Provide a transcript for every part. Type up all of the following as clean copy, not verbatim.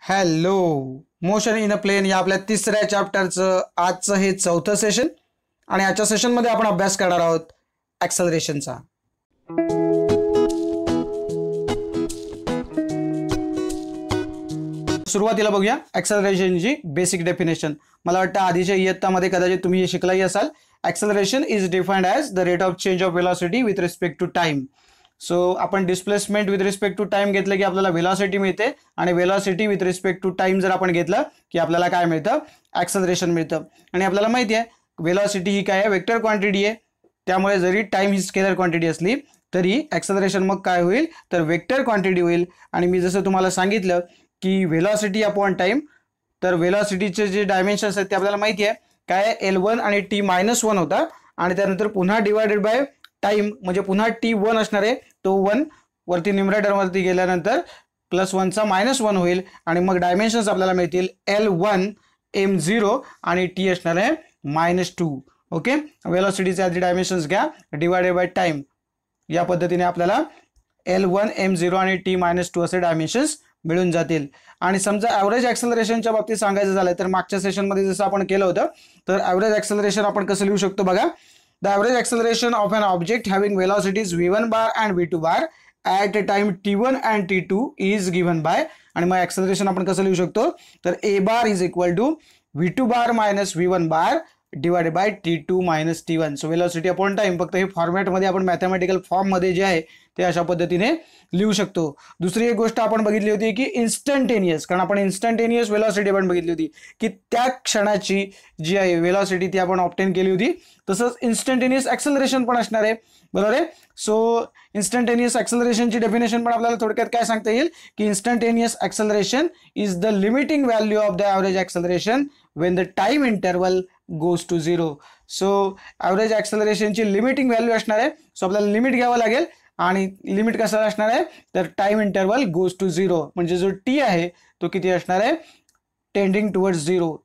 Hello. Motion in a plane या आपल्या तिसऱ्या चॅप्टरचं आजचं हे चौथं सेशन आणि आजच्या सेशनमध्ये आपण अभ्यास करणार आहोत ॲक्सेलरेशनचा. सुरुवातीला बघूया ॲक्सेलरेशनची बेसिक डेफिनेशन. मला वाटतं आधीच्या इयत्तामध्ये कदाचित तुम्ही हे शिकलाही असाल. Acceleration is defined as the rate of change of velocity with respect to time. So आपण displacement with respect to time घेतलं की आपल्याला वेलॉसिटी मिळते आणि velocity with respect to time जर आपण घेतलं की आपल्याला काय मिळतं, ॲक्सेलरेशन मिळतं. आणि आपल्याला माहिती आहे वेलॉसिटी ही काय आहे, वेक्टर क्वांटिटी आहे. त्यामुळे जरी टाइम ही स्केलर क्वांटिटी असली तरी ॲक्सेलरेशन मग काय होईल तर वेक्टर क्वांटिटी होईल. आणि मी जसं तुम्हाला सांगितलं की वेलॉसिटी अपॉन टाइम, तर वेलॉसिटीचे जे डायमेन्शन्स आहेत ते आपल्याला माहिती आहे काय, L1 आणि T-1 होता आणि त्यानंतर पुन्हा डिवायडेड बाय टाइम म्हणजे पुन्हा T1 असणार आहे, तो 1 वरती न्यूमरेटरवरती गेल्यानंतर +1चा -1 होईल आणि मग डायमेन्शन्स आपल्याला मिळतील L1 M0 आणि T असणार आहे -2. ओके, वेलॉसिटीचे आधी डायमेन्शन्स घ्या डिवायडेड बाय टाइम. या पद्धतीने आपल्याला L1 M0 आणि T-2 असे डायमेन्शन्स मिळून जातील. आणि समजा ॲव्हरेज ॲक्सेलरेशनच्या बाबतीत सांगायचं झालं तर मागच्या सेशनमध्ये जसं आपण केलं होतं तर ॲव्हरेज ॲक्सेलरेशन आपण कसं लिहू शकतो बघा. The average acceleration of an object having velocities v1 bar and v2 bar at a time t1 and t2 is given by, आणि मग acceleration आपण कसं लिहू शकतो तर a bar is equal to v2 bar minus v1 bar divided by t2 minus t1. So velocity upon time फक्त हे फॉर्मॅटमध्ये आपण मॅथमॅटिकल फॉर्ममध्ये जे आहे ते अशा पद्धतीने लिहू शकतो. दुसरी एक गोष्ट आपण बघितली होती की इन्स्टंटेनियस, कारण आपण इन्स्टंटेनियस वेलॉसिटी पण बघितली होती की त्या क्षणाची जी आहे वेलॉसिटी ती आपण ऑब्टेन केली होती. तसंच इन्स्टंटेनियस ॲक्सेलरेशन पण असणार आहे, बरोबर आहे. सो इन्स्टंटेनियस ॲक्सेलरेशनची डेफिनेशन पण आपल्याला थोडक्यात काय सांगता येईल की instantaneous acceleration is the limiting value of the average acceleration when the time interval goes to 0. So average ॲक्सेलरेशनची लिमिटिंग व्हॅल्यू असणार आहे. सो आपल्याला लिमिट घ्यावं लागेल आणि लिमिट कसं असणार आहे तर टाइम इंटरवल गोज टू 0, म्हणजे जो टी आहे तो किती असणार आहे, टेंडिंग टुवर्ड्स 0,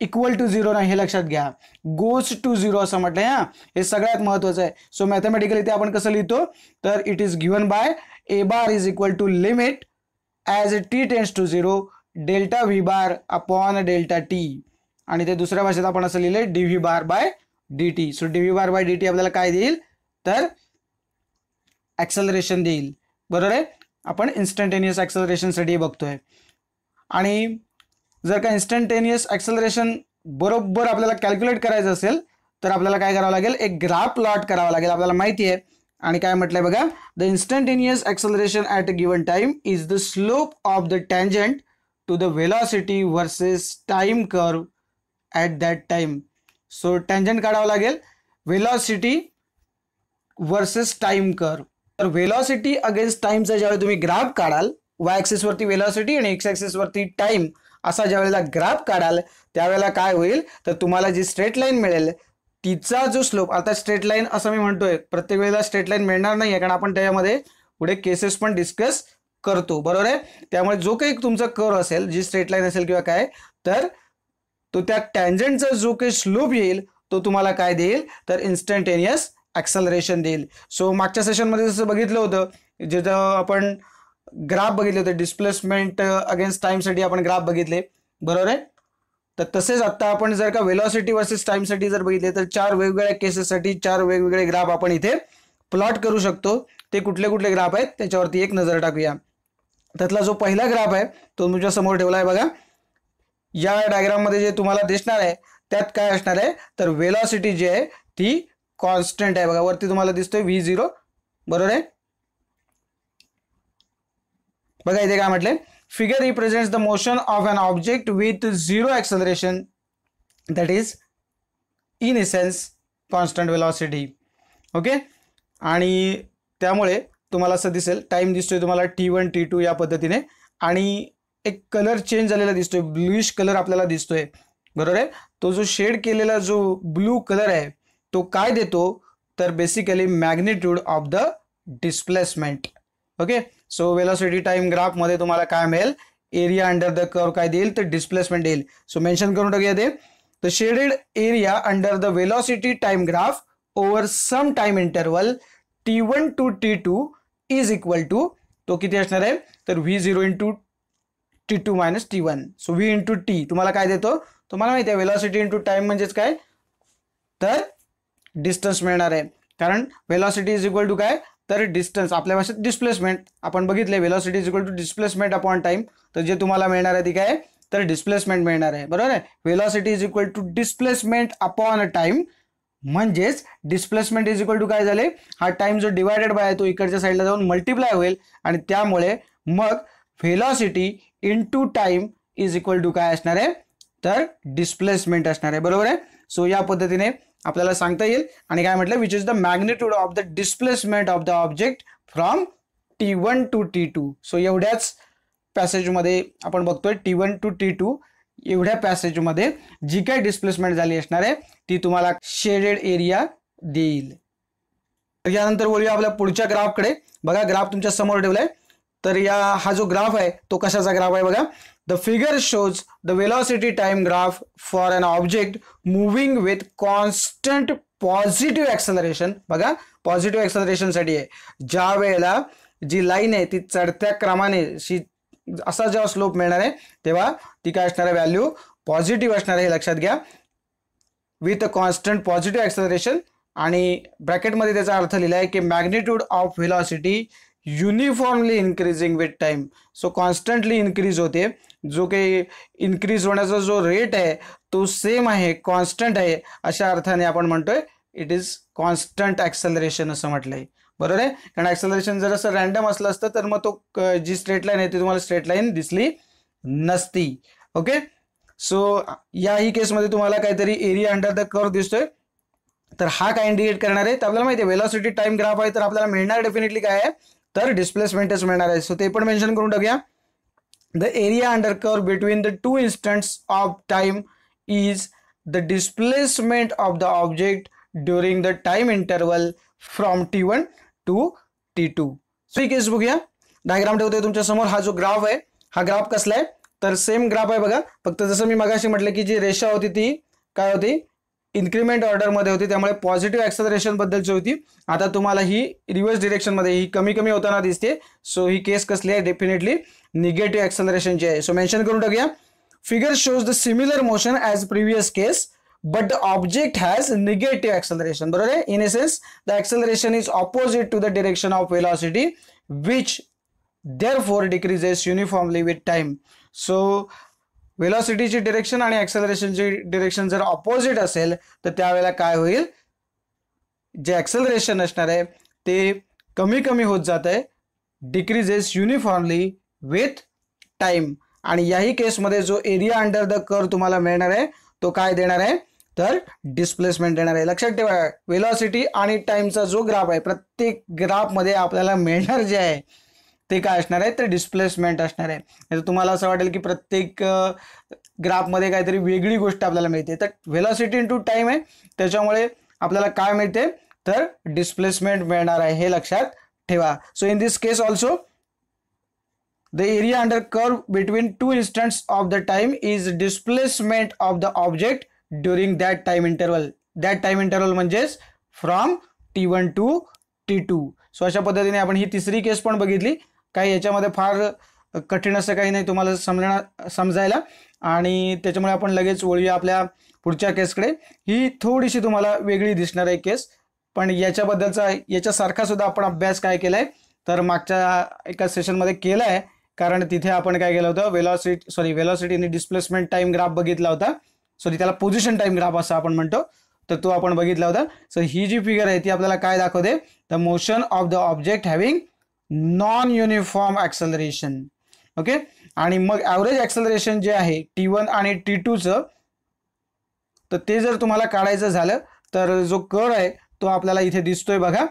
इक्वल टू 0 नाही हे लक्षात घ्या. गोज टू 0 असं म्हटलंय हा, हे सगळ्यात महत्त्वाचं आहे. सो मॅथमॅटिकली ते आपण कसं लिहितो तर it is given by a bar is equal to limit as t tends to 0 delta v bar upon delta t, आणि ते दुसऱ्या भाषेत आपण असं लिहिलंय dv bar by dt. So dv bar by dt आपल्याला काय देईल तर ॲक्सेलरेशन देईल, बरोबर आहे. आपण इन्स्टंटेनियस ॲक्सेलरेशनसाठी बघतोय. आणि जर का इन्स्टंटेनियस ॲक्सेलरेशन बरोबर आपल्याला कॅल्क्युलेट करायचं असेल तर आपल्याला काय करावं लागेल, एक ग्राफ प्लॉट करावा लागेल. आपल्याला माहिती आहे आणि काय म्हटलंय बघा, the instantaneous acceleration at a given time is the slope of the tangent to the velocity versus time curve at that time. So tangent काढावं लागेल वेलॉसिटी वर्सेस टाइम कर्व. तर वेलॉसिटी अगेन्स्ट टाइमचा ज्यावेळी तुम्ही ग्राफ काढाल, Y ॲक्सिसवरती velocity आणि X ॲक्सिसवरती टाइम असा ज्यावेळेला ग्राफ काढाल त्यावेळेला काय होईल तर तुम्हाला जी स्ट्रेट लाईन मिळेल तिचा जो स्लोप, आता स्ट्रेट लाईन असं मी म्हणतोय प्रत्येक वेळेला स्ट्रेट लाईन मिळणार नाही आहे कारण आपण त्याच्यामध्ये पुढे केसेस पण डिस्कस करतो, बरोबर आहे. त्यामुळे जो काही तुमचा कर्व असेल, जी स्ट्रेट लाईन असेल किंवा काय, तर तो त्या टँजंटचा जो काही स्लोप येईल तो तुम्हाला काय देईल तर इन्स्टंटेनियस ॲक्सेलरेशन देईल. सो मागच्या सेशनमध्ये जसं बघितलं होतं जिथं आपण ग्राफ बघितले होते डिस्प्लेसमेंट अगेन्स्ट टाइमसाठी आपण ग्राफ बघितले, बरोबर आहे. तर तसेच आत्ता आपण जर का वेलॉसिटी वर्सेस टाइमसाठी जर बघितले तर 4 वेगवेगळ्या केसेससाठी 4 वेगवेगळे ग्राफ आपण इथे प्लॉट करू शकतो. ते कुठले कुठले ग्राफ आहेत त्याच्यावरती एक नजर टाकूया. त्यातला जो पहिला ग्राफ आहे तो तुमच्या समोर ठेवला आहे बघा. या डायग्राममध्ये जे तुम्हाला दिसणार आहे त्यात काय असणार आहे तर वेलॉसिटी जी आहे ती कॉन्स्टंट आहे बघा. वरती तुम्हाला दिसतोय v0, बरोबर आहे. बघा इथे काय म्हटलंय, figure represents the motion of an object with 0 acceleration that is in essence constant velocity. Okay, आणि त्यामुळे तुम्हाला असं दिसेल टाइम दिसतोय तुम्हाला T1 T2 या पद्धतीने, आणि एक कलर चेंज झालेला दिसतोय, ब्लूइश कलर आपल्याला दिसतोय, बरोबर आहे. तो जो शेड केलेला जो ब्लू कलर आहे तो काय देतो तर basically magnitude of the displacement. Okay, so velocity time ग्राफमध्ये तुम्हाला काय मिळेल, एरिया अंडर द कर्व काय देईल तर डिस्प्लेसमेंट देईल. सो मेन्शन करून टाकूया ते, the shaded area under the velocity time graph over some time interval T1 to T2 is equal to, तो किती असणार आहे तर v0 into T2 minus T1. So V into T तुम्हाला काय देतो, तुम्हाला माहिती आहे वेलॉसिटी इंटू टाइम म्हणजेच काय, तर डिस्टन्स मिळणार आहे. कारण वेलॉसिटी इज इक्वल टू काय, तर डिस्टन्स, आपल्या भाषेत डिस्प्लेसमेंट. आपण बघितले velocity is equal to displacement upon time. तर जे तुम्हाला मिळणार आहे ती काय, तर डिस्प्लेसमेंट मिळणार आहे. बरोबर आहे. Velocity is equal to displacement upon time, म्हणजेच डिस्प्लेसमेंट इज इक्वल टू काय झाले, हा टाइम जो डिवायडेड बाय तो इकडच्या साईडला जाऊन मल्टिप्लाय होईल आणि त्यामुळे मग velocity into time is equal to काय असणार आहे, तर डिस्प्लेसमेंट असणार आहे. बरोबर आहे. सो या पद्धतीने आपल्याला सांगता येईल. आणि काय म्हटलं, which is the magnitude of the displacement of the object from T1 to T2. So एवढ्याच पॅसेजमध्ये आपण बघतोय T1 टू T2 एवढ्या पॅसेजमध्ये जी काही डिस्प्लेसमेंट झाली असणार आहे ती तुम्हाला शेडेड एरिया देईल. यानंतर बोलूया आपल्या पुढच्या ग्राफकडे. बघा ग्राफ तुमच्या समोर ठेवलाय. तर हा जो ग्राफ आहे तो कशाचा ग्राफ आहे बघा. The figure shows the velocity time graph for an object moving with constant positive acceleration. बघा पॉझिटिव्ह ऍक्सेलरेशन साठी आहे. ज्या वेळेला जी लाईन आहे ती चढत्या क्रमाने असा जेव्हा स्लोप मिळणार आहे तेव्हा ती काय असणार आहे, व्हॅल्यू पॉझिटिव्ह असणार आहे, हे लक्षात घ्या. With a constant positive acceleration. आणि ब्रॅकेटमध्ये त्याचा अर्थ लिहिला आहे की magnitude of velocity uniformly increasing with time. So constantly increase होते. जो काही इन्क्रीज होण्याचा जो रेट आहे तो सेम आहे, कॉन्स्टंट आहे. अशा अर्थाने आपण म्हणतोय इट इज कॉन्स्टंट ऍक्सेलरेशन असं म्हटलंय. बरोबर आहे. कारण ऍक्सेलरेशन जर असं रॅन्डम असलं असतं तर मग तो जी स्ट्रेट लाईन आहे ती तुम्हाला स्ट्रेट लाईन दिसली नसती. ओके. सो याही केसमध्ये तुम्हाला काहीतरी एरिया अंडर द कर्व दिसतोय. तर हा काय इंडिकेट करणार आहे, तर आपल्याला माहिती आहे वेलॉसिटी टाइम ग्राफ आहे तर आपल्याला मिळणार डेफिनेटली काय आहे, तर डिस्प्लेसमेंटच मिळणार आहे. सो ते पण मेन्शन करून टाकूया. The area under curve between the two instants of time is the displacement of the object during the time interval from T1 to T2. So ही केस बघूया. डायग्राम ठेवतोय तुमच्या समोर. हा जो ग्राफ आहे हा ग्राफ कसला आहे, तर सेम ग्राफ आहे बघा. फक्त जसं मी मगाशी म्हटलं की जी रेषा होती ती काय होती, इन्क्रीमेंट ऑर्डरमध्ये होती, त्यामुळे पॉझिटिव्ह ऍक्सेलरेशन बद्दलची होती. आता तुम्हाला ही रिव्हर्स डिरेक्शनमध्ये ही कमी कमी होताना दिसते. सो ही केस कसली आहे, डेफिनेटली निगेटिव्ह ऍक्सेलरेशनची आहे. सो मेन्शन करून टाकूया. Figure shows the similar motion as previous case but the object has negative acceleration. बरोबर आहे. In essence the acceleration is opposite to the direction of velocity which therefore decreases uniformly with time. So velocity ची direction आणि acceleration ची direction जर opposite असेल तर त्यावेळेला काय होईल, जे acceleration असणार आहे ते कमी कमी होत जात आहे, decreases uniformly with time. आणि याही केसमध्ये जो एरिया अंडर द कर्व तुम्हाला मिळणार आहे तो काय देणार आहे, तर डिस्प्लेसमेंट देणार आहे. लक्षात ठेवा वेलॉसिटी आणि टाइमचा जो ग्राफ आहे प्रत्येक ग्राफमध्ये आपल्याला मिळणार जे आहे ते काय असणार आहे, तर डिस्प्लेसमेंट असणार आहे. तर तुम्हाला असं वाटेल की प्रत्येक ग्राफमध्ये काहीतरी वेगळी गोष्ट आपल्याला मिळते. तर वेलॉसिटी इंटू टाइम आहे त्याच्यामुळे आपल्याला काय मिळते, तर डिस्प्लेसमेंट मिळणार आहे, हे लक्षात ठेवा. So in this case also the area under curve between two instants of the time is displacement of the object during that time interval. That time interval म्हणजेच from T1 to T2. So अशा पद्धतीने आपण ही तिसरी केस पण बघितली. काही याच्यामध्ये फार कठीण असं काही नाही तुम्हाला समजायला. आणि त्याच्यामुळे आपण लगेच वळूया आपल्या पुढच्या केसकडे. ही थोडीशी तुम्हाला वेगळी दिसणार आहे केस, पण याच्याबद्दलचा याच्यासारखा सुद्धा आपण अभ्यास काय केलाय, तर मागच्या एका सेशनमध्ये केला आहे. कारण तिथे आपण काय केलं होतं, वेलॉसिटी आणि डिस्प्लेसमेंट टाइम ग्राफ बघितला होता. त्याला पोझिशन टाइम ग्राफ असं आपण म्हणतो, तर तो आपण बघितला होता. सो ही जी फिगर आहे ती आपल्याला काय दाखवते, the motion of the object having non uniform acceleration. Okay. आणि मग ॲव्हरेज ऍक्सेलरेशन जे आहे T1 आणि T2चं, तर ते जर तुम्हाला काढायचं झालं तर जो कर्व आहे तो आपल्याला इथे दिसतोय बघा.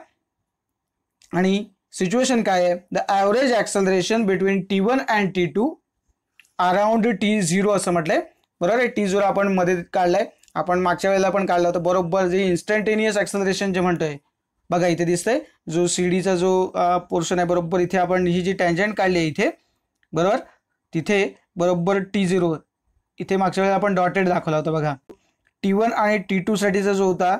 आणि सिच्युएशन काय आहे, the average acceleration between T1 and T2 around T0 असं म्हटलंय. बरोबर आहे. T0 आपण मध्ये काढलाय, आपण मागच्या वेळेला पण काढला होता. बरोबर जे इन्स्टंटेनियस ऍक्सेलरेशन जे म्हणतोय बघा इथे दिसतंय, जो सीडीचा जो पोर्शन आहे बरोबर इथे आपण ही जी टँजंट काढली आहे इथे, बरोबर तिथे बरोबर T0 इथे मागच्या वेळेला आपण डॉटेड दाखवला होता बघा. T1 आणि T2 साठीचा जो होता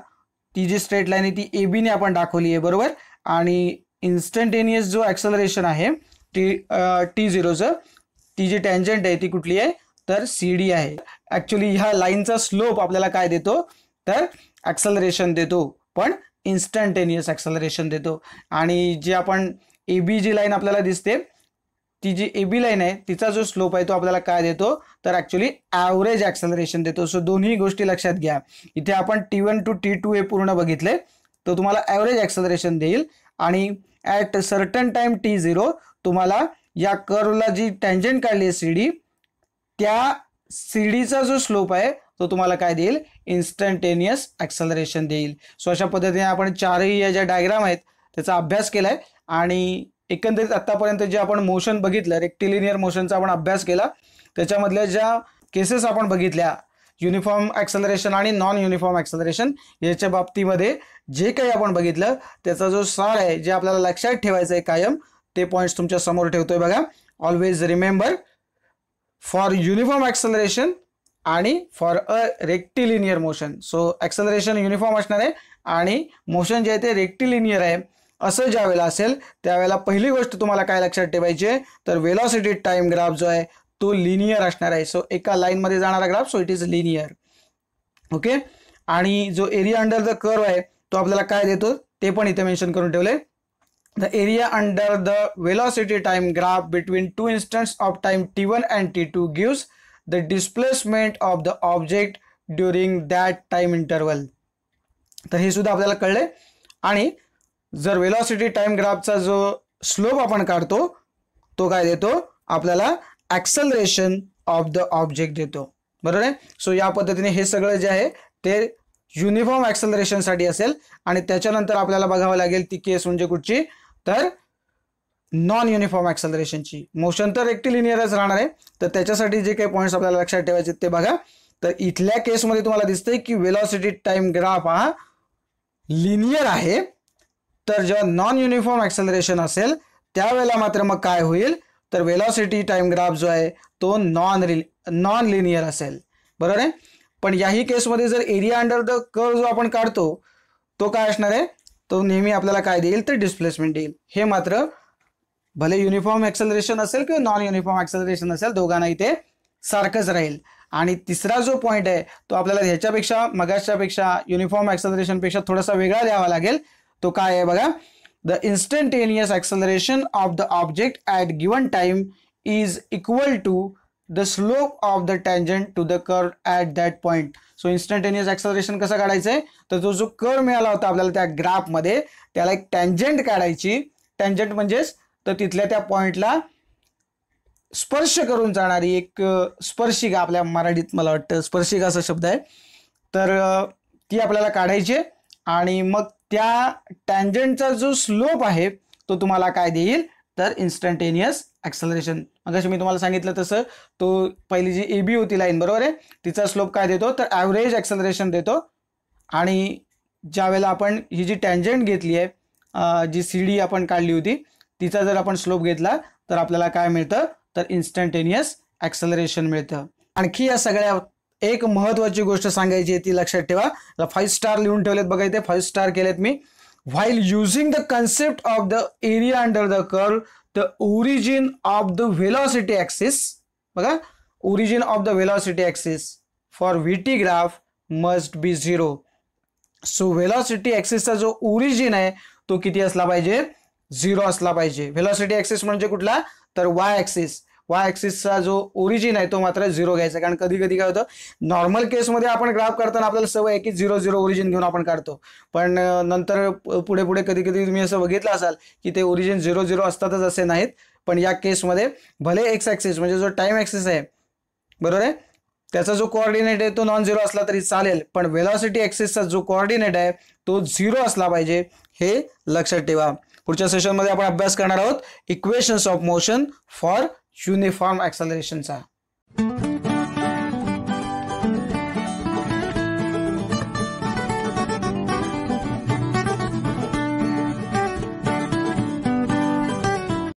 ती जी स्ट्रेट लाईन आहे ती AB ने आपण दाखवली आहे. बरोबर. आणि इन्स्टंटेनियस जो ॲक्सेलरेशन आहे T0चं ती जी टँजंट आहे ती कुठली आहे तर CD आहे. ॲक्च्युली ह्या लाईनचा स्लोप आपल्याला काय देतो तर ॲक्सलरेशन देतो, पण इन्स्टंटेनियस ॲक्सलरेशन देतो. आणि जी आपण AB जी लाईन आपल्याला दिसते, ती जी AB लाईन आहे तिचा जो स्लोप आहे तो आपल्याला काय देतो तर ॲक्च्युली ॲव्हरेज ॲक्सलरेशन देतो. सो दोन्ही गोष्टी लक्षात घ्या. इथे आपण T1 टू T2 हे पूर्ण बघितले, तो तुम्हाला ॲव्हरेज ॲक्सलरेशन देईल. आणि ॲट सर्टन टाइम T0 तुम्हाला या कर्वला जी टँजंट काढली आहे CD, त्या CDचा जो स्लोप आहे तो तुम्हाला काय देईल इन्स्टंटेनियस ॲक्सलरेशन देईल. सो अशा पद्धतीने आपण चारही या ज्या डायग्राम आहेत त्याचा अभ्यास केलाय. आणि एकंदरीत आतापर्यंत जे आपण मोशन बघितलं, रेक्टिलिनियर मोशनचा आपण अभ्यास केला, त्याच्यामधल्या ज्या केसेस आपण बघितल्या युनिफॉर्म ॲक्सलरेशन आणि नॉन युनिफॉर्म ॲक्सलरेशन याच्या बाबतीमध्ये जे काही आपण बघितलं त्याचा जो सार आहे जे आपल्याला लक्षात ठेवायचं आहे कायम, ते पॉईंट्स तुमच्या समोर ठेवतोय बघा. Always remember, for uniform acceleration आणि for a rectilinear motion, so acceleration uniform असणार आहे आणि मोशन जे आहे ते रेक्टिलिनियर आहे. असं ज्या वेळेला असेल त्यावेळेला पहिली गोष्ट तुम्हाला काय लक्षात ठेवायची आहे तर वेलॉसिटी टाइम ग्राफ जो आहे तो लिनियर असणार आहे. सो एका लाईनमध्ये जाणारा graph, so it is linear. Okay. आणि जो एरिया अंडर द कर्व आहे तो आपल्याला काय देतो ते पण इथे मेन्शन करून ठेवले. The area under the velocity time graph between two instants of time T1 and T2 gives the displacement of the object during that time interval. तर हे सुद्धा आपल्याला कळले. आणि जर वेलॉसिटी टाइम ग्राफचा जो स्लोप आपण काढतो तो काय देतो आपल्याला ॲक्सलरेशन ऑफ द ऑब्जेक्ट देतो. बरोबर आहे. सो या पद्धतीने हे सगळं जे आहे ते युनिफॉर्म ॲक्सलरेशनसाठी असेल. आणि त्याच्यानंतर आपल्याला बघावं लागेल ती केस म्हणजे कुठची तर नॉन युनिफॉर्म ॲक्सलरेशनची. मोशन तर रेक्टिलिनियरच राहणार आहे, तर त्याच्यासाठी जे काही पॉईंट्स आपल्याला लक्षात ठेवायचे ते बघा. तर इथल्या केसमध्ये तुम्हाला दिसतंय की वेलॉसिटी टाइम ग्राफ हा लिनियर आहे, तर जेव्हा नॉन युनिफॉर्म ॲक्सलरेशन असेल त्यावेळेला मात्र मग काय होईल तर वेलॉसिटी टाइम ग्राफ जो आहे तो नॉन लिनियर असेल. बरोबर आहे. पण याही केसमध्ये जर एरिया अंडर द कर्व जो आपण काढतो तो काय असणार आहे, तो नेहमी आपल्याला काय देईल तर डिस्प्लेसमेंट देईल. हे मात्र भले युनिफॉर्म ॲक्सलरेशन असेल किंवा नॉन युनिफॉर्म ॲक्सलरेशन असेल दोघांना इथे सारखंच राहील. आणि तिसरा जो पॉईंट आहे तो आपल्याला ह्याच्यापेक्षा मगाच्यापेक्षा युनिफॉर्म ॲक्सलरेशनपेक्षा थोडासा वेगळा द्यावा लागेल. तो काय आहे बघा, the instantaneous acceleration of the object at given time is equal to the slope of the tangent to the curve at that point. So instantaneous acceleration कसं काढायचं आहे तर तो जो कर्व मिळाला होता आपल्याला त्या ग्राफमध्ये त्याला एक टँजंट काढायची. टँजंट म्हणजेच तर तिथल्या त्या पॉईंटला स्पर्श करून जाणारी एक स्पर्शिका, आपल्या मराठीत मला वाटतं स्पर्शिका असा शब्द आहे, तर ती आपल्याला काढायची. आणि मग त्या टँजंटचा जो स्लोप आहे तो तुम्हाला काय देईल तर इन्स्टंटेनियस ॲक्सलरेशन. मगाशी मी तुम्हाला सांगितलं तसं तो पहिली जी AB होती लाईन, बरोबर आहे, तिचा स्लोप काय देतो तर ॲव्हरेज ॲक्सलरेशन देतो. आणि ज्या वेळेला आपण ही जी टँजंट घेतली आहे, जी CD आपण काढली होती, तिचा जर आपण स्लोप घेतला तर आपल्याला काय मिळतं तर इन्स्टंटेनियस ॲक्सलरेशन मिळतं. आणखी या सगळ्या एक महत्त्वाची गोष्ट सांगायची आहे ती लक्षात ठेवा. 5 स्टार लिहून ठेवलेत बघा इथे, 5 स्टार केलेत मी. While using the concept of the area under the curve the origin of the velocity axis, बघा origin of the velocity axis for VT graph must be 0. So velocity ॲक्सिसचा जो ओरिजिन आहे तो किती असला पाहिजे 0 असला पाहिजे. व्हेलॉसिटी ॲक्सिस म्हणजे कुठला तर वाय ॲक्सिस. वाय ॲक्सिसचा जो ओरिजिन आहे तो मात्र 0 घ्यायचा. कारण कधी कधी काय होतं नॉर्मल केसमध्ये आपण ग्राफ काढताना आपल्याला सवय आहे की 0 ओरिजिन घेऊन आपण काढतो, पण नंतर पुढे पुढे कधी कधी तुम्ही असं बघितलं असाल की ते ओरिजिन 0 असतातच असे नाहीत. पण या केसमध्ये भले एक्स ॲक्सिस म्हणजे जो टाइम ॲक्सिस आहे, बरोबर आहे, त्याचा जो कोऑर्डिनेट आहे तो नॉन 0 असला तरी चालेल, पण वेलॉसिटी ॲक्सिसचा जो कोऑर्डिनेट आहे तो 0 असला पाहिजे, हे लक्षात ठेवा. पुढच्या सेशनमध्ये आपण अभ्यास करणार आहोत equations of motion for uniform ॲक्सलरेशनचा.